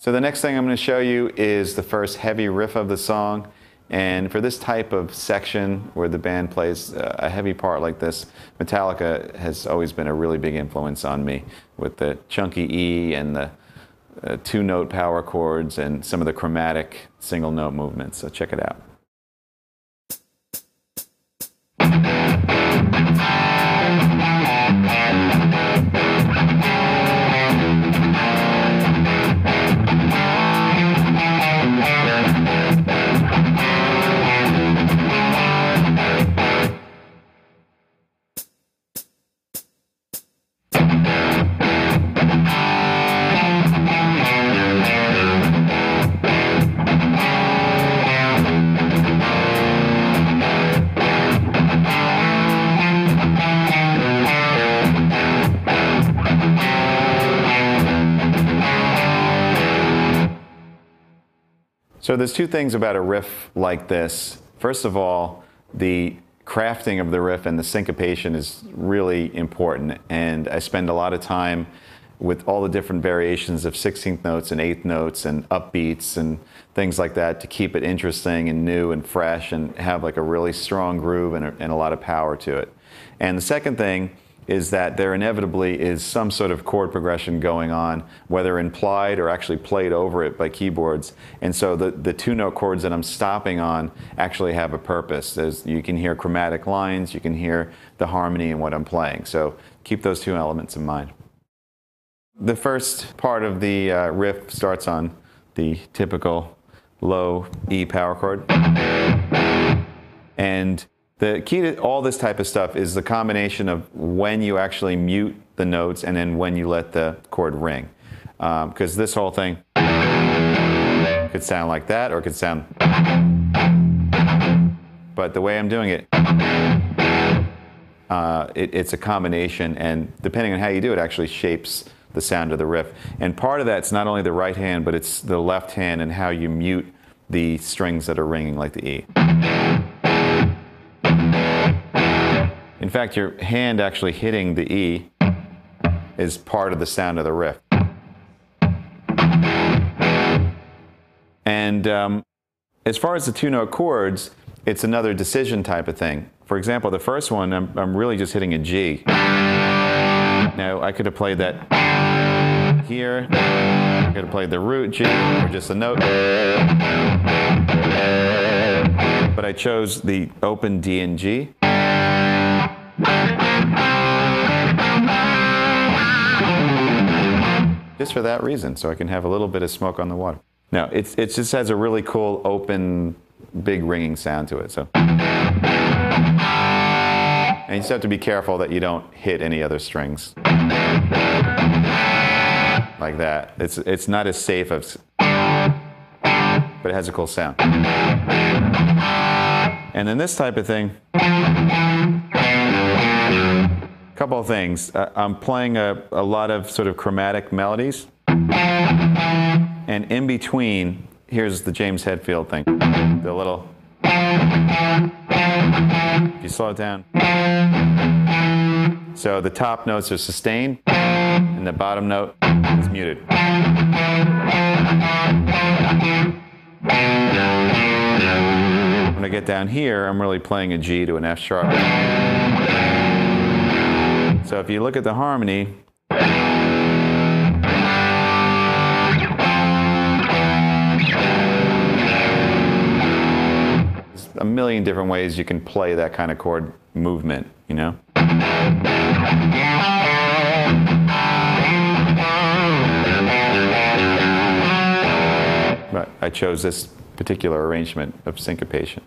So the next thing I'm going to show you is the first heavy riff of the song. And for this type of section where the band plays a heavy part like this, Metallica has always been a really big influence on me with the chunky E and the two-note power chords and some of the chromatic single-note movements. So check it out. So there's two things about a riff like this. First of all, the crafting of the riff and the syncopation is really important, and I spend a lot of time with all the different variations of 16th notes and 8th notes and upbeats and things like that to keep it interesting and new and fresh and have like a really strong groove and a lot of power to it. And the second thing is that there inevitably is some sort of chord progression going on, whether implied or actually played over it by keyboards. And so the two-note chords that I'm stopping on actually have a purpose. You can hear chromatic lines, you can hear the harmony in what I'm playing. So keep those two elements in mind. The first part of the riff starts on the typical low E power chord. And the key to all this type of stuff is the combination of when you actually mute the notes and then when you let the chord ring. Because this whole thing could sound like that or it could sound... But the way I'm doing it, it's a combination, and depending on how you do it, actually shapes the sound of the riff. And part of that's not only the right hand, but it's the left hand and how you mute the strings that are ringing like the E. In fact, your hand actually hitting the E is part of the sound of the riff. And as far as the two-note chords, it's another decision type of thing. For example, the first one, I'm really just hitting a G. Now, I could have played that here, I could have played the root G, or just a note. But I chose the open D and G. Just for that reason, so I can have a little bit of smoke on the water. Now, it just has a really cool, open, big ringing sound to it. So, and you just have to be careful that you don't hit any other strings like that. It's not as safe as, but it has a cool sound. And then this type of thing. Couple of things. I'm playing a lot of sort of chromatic melodies, and in between, here's the James Hetfield thing. The little, if you slow it down. So the top notes are sustained, and the bottom note is muted. When I get down here, I'm really playing a G to an F sharp. So if you look at the harmony, there's a million different ways you can play that kind of chord movement, you know? But I chose this particular arrangement of syncopation.